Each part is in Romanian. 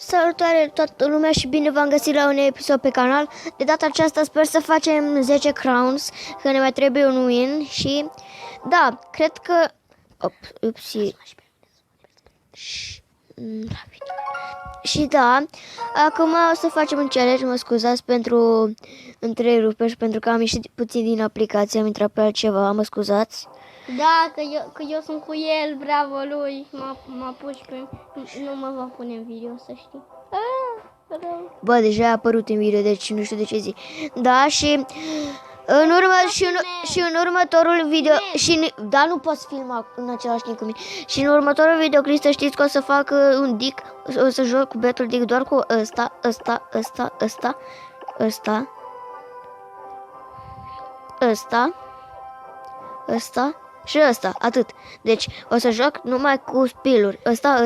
Salutare toată lumea și bine v-am găsit la un episod pe canal. De data aceasta sper să facem 10 crowns, că ne mai trebuie un win și da, cred că și da, acum o să facem un challenge, mă scuzați pentru întreruperi și pentru că am ieșit puțin din aplicație, am intrat pe altceva, mă scuzați. Da, că eu sunt cu el, bravo lui, m-a pus pe... Nu mă va pune în video, să știi. Bă, deja a apărut în video, deci nu știu de ce zi. Da, și în următorul video da, nu poți filma în același timp cu mine. Și în următorul videoclip să știți că o să fac un dick, o să joc cu Battle Dick doar cu ăsta și ăsta, atât. Deci o să joc numai cu spiluri. Ăsta.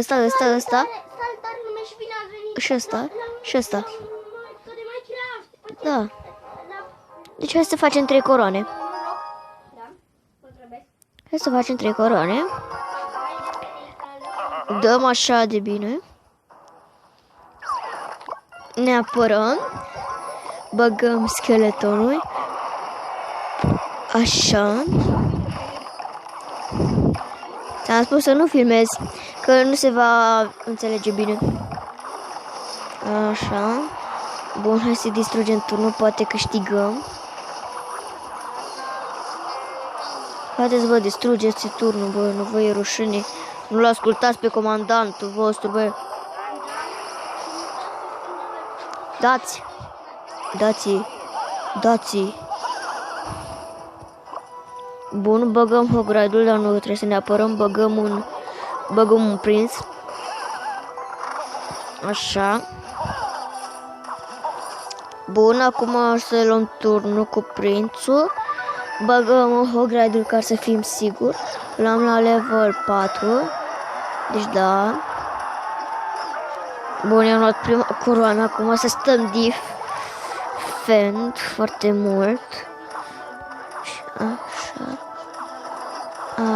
Și ăsta. Și ăsta. Da. Deci hai să facem 3 coroane. Hai să facem 3 coroane. Dăm așa de bine. Ne apărăm. Băgăm skeletonul. Așa. Ți-am spus să nu filmez, că nu se va înțelege bine. Așa. Bun, hai să distrugem turnul, poate câștigăm. Haideți, bă, distrugeți turnul, bă, nu vă e rușine. Nu-l ascultați pe comandantul vostru, bă. Dați. Bun, băgăm Hogradul, dar nu trebuie să ne apărăm, băgăm un prinț. Așa. Bun, acum o să luăm turnul cu prințul. Băgăm Hogradul ca să fim siguri. L-am la level 4. Deci da. Bun, i-am luat prima coroană, acum să stăm defend foarte mult.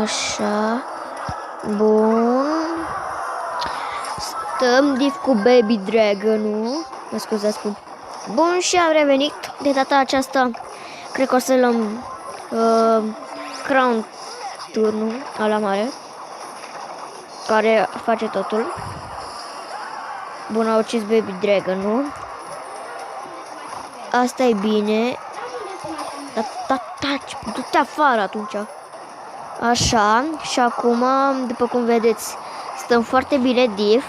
Așa. Bun. Stăm div cu Baby Dragon-ul. Mă scuzați cu... Bun, și am revenit. De data aceasta cred că o să luăm Crown turnul ala mare, care face totul. Bun, a ucis Baby Dragon-ul. Asta e bine. Taci, du-te afară atunci. Așa, și acum, după cum vedeți, stăm foarte bine diff.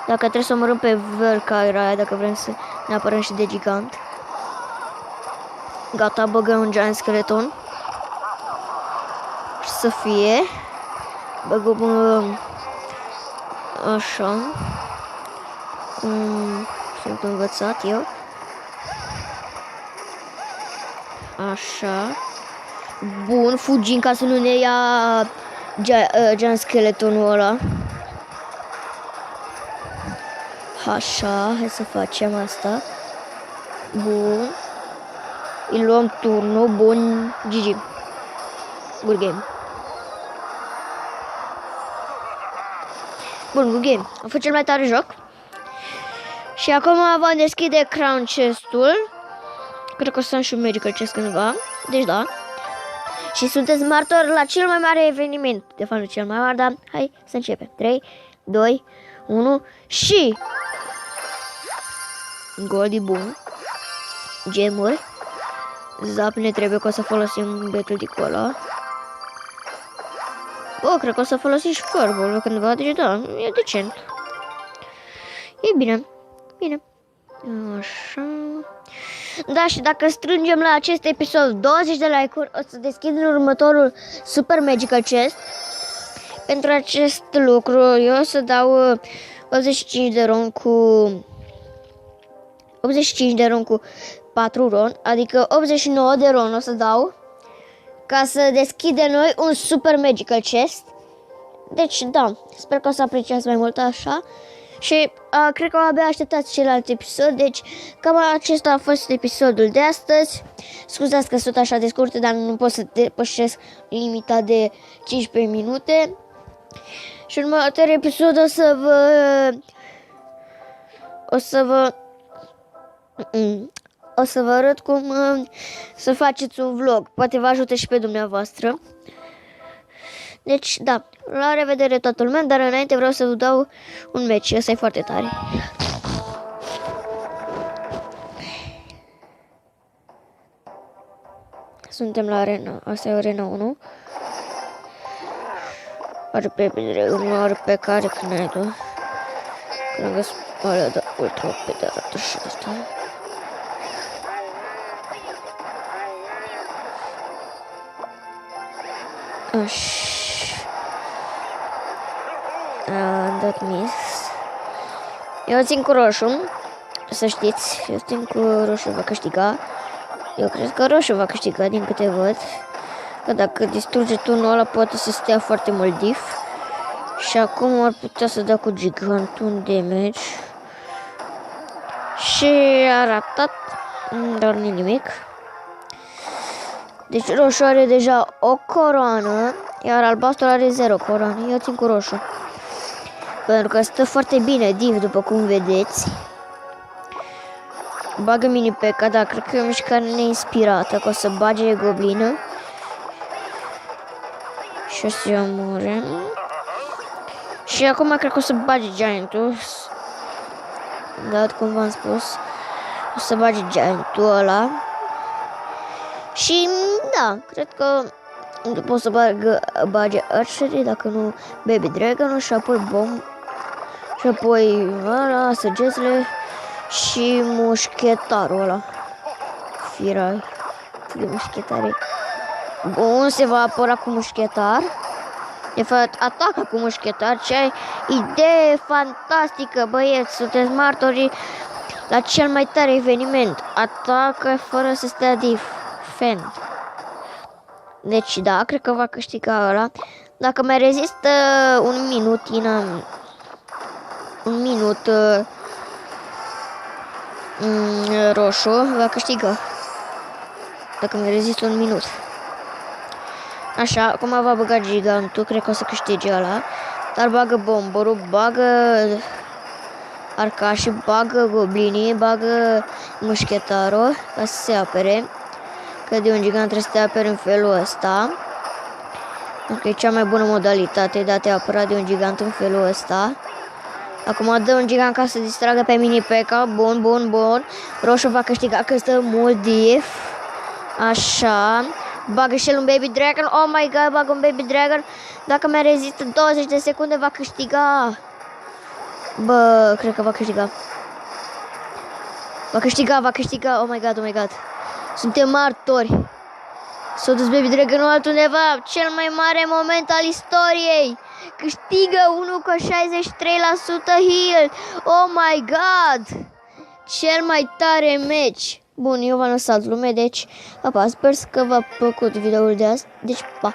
Dacă trebuie să omorâm pe Valkyria, dacă vrem să ne apărăm și de gigant. Gata, băgăm un giant skeleton. Și să fie. Băgăm așa. Sunt învățat eu. Așa. Bun, fugim ca să nu ne ia giant skeletonul ăla. Așa, hai să facem asta. Bun. Îi luăm turnul, bun, GG. Good game. Bun, good game. A fost cel mai tare joc. Și acum vom deschide crown chest-ul. Cred că o să am și un magical chest cândva. Deci da. Și sunteți martori la cel mai mare eveniment. De fapt nu cel mai mare, dar hai să începem. 3, 2, 1 și... Goldie, bun. Gemuri. Zap, ne trebuie că o să folosim Battle Dick-ul ăla. Bă, cred că o să folosim și Fireball cândva, deci da, e decent. E bine. Bine. Așa. Da, și dacă strângem la acest episod 20 de like-uri, o să deschid în următorul Super Magical Chest. Pentru acest lucru eu o să dau 85 de ron cu 4 ron, adică 89 de ron o să dau ca să deschidem noi un Super Magical Chest. Deci da, sper că o să apreciați mai mult așa. Și cred că abia așteptați celălalt episod. Deci cam acesta a fost episodul de astăzi. Scuzați că sunt așa de scurte, dar nu pot să depășesc limita de 15 minute. Și în următorul episod o să vă o să vă arăt cum să faceți un vlog. Poate vă ajută și pe dumneavoastră. Deci, da, la revedere toată lumea, dar înainte vreau să vă dau un meci. Ăsta e foarte tare. Suntem la arena. Asta e arena 1. Are pe Dragon, are pe care Cnedo. Lângă spală de ultra pe de arată și asta. Așa. Am dat miss. Eu țin cu roșu. Să știți, eu țin cu roșu, va câștiga. Eu cred că roșu va câștiga, din câte văd. Că dacă distruge turnul ăla, poate să stea foarte mult diff. Și acum ar putea să dea cu gigantul un damage. Și a ratat, dar nu nimic. Deci roșu are deja o coroană, iar albastru are 0 coroane. Eu țin cu roșu. Pentru că stă foarte bine diff, după cum vedeți. Bagă mini P.E.K.K.A, dar cred că e o mișcare neinspirată, că o să bage goblină. Și o să-i omore. Și acum cred că o să bage giantul. Da, cum v-am spus. O să bage giantul ăla. Și da, cred că pot să bage archery, dacă nu Baby Dragon și apoi bomb. Și apoi ăla, săgețile și mușchetarul ăla. Firai de mușchetare. Bun, se va apăra cu mușchetar. De fapt, atacă cu mușchetar. Ce idee fantastică, băieți. Sunteți martorii la cel mai tare eveniment. Atacă fără să stea defend. Deci da, cred că va câștiga ăla. Dacă mai rezistă un minut, roșu, va câștiga. Dacă mai rezistă un minut. Așa, acum va băga gigantul, cred că o să câștige ăla. Dar bagă bomborul, bagă arcașii, bagă goblinii, bagă mușchetarul ca să se apere. Că de un gigant trebuie să te apere în felul ăsta. Pentru că e cea mai bună modalitate de a te apăra de un gigant în felul ăsta. Acum dă un gigant ca să distragă pe mini P.E.K.K.A. Bun, bun, bun. Roșu va câștiga că stă mult diff. Așa. Bagă și el un Baby Dragon. Oh my god, bagă un Baby Dragon. Dacă mai rezistă 20 de secunde, va câștiga. Bă, cred că va câștiga. Va câștiga. Oh my god, oh my god. Suntem martori. S-a dus Baby Dragon altundeva. Cel mai mare moment al istoriei. Câștigă 1 cu 63% heal. Oh my god. Cel mai tare match. Bun, eu v-am lăsat lume, deci, pa, sper că v-a plăcut videoul de azi, deci, pa!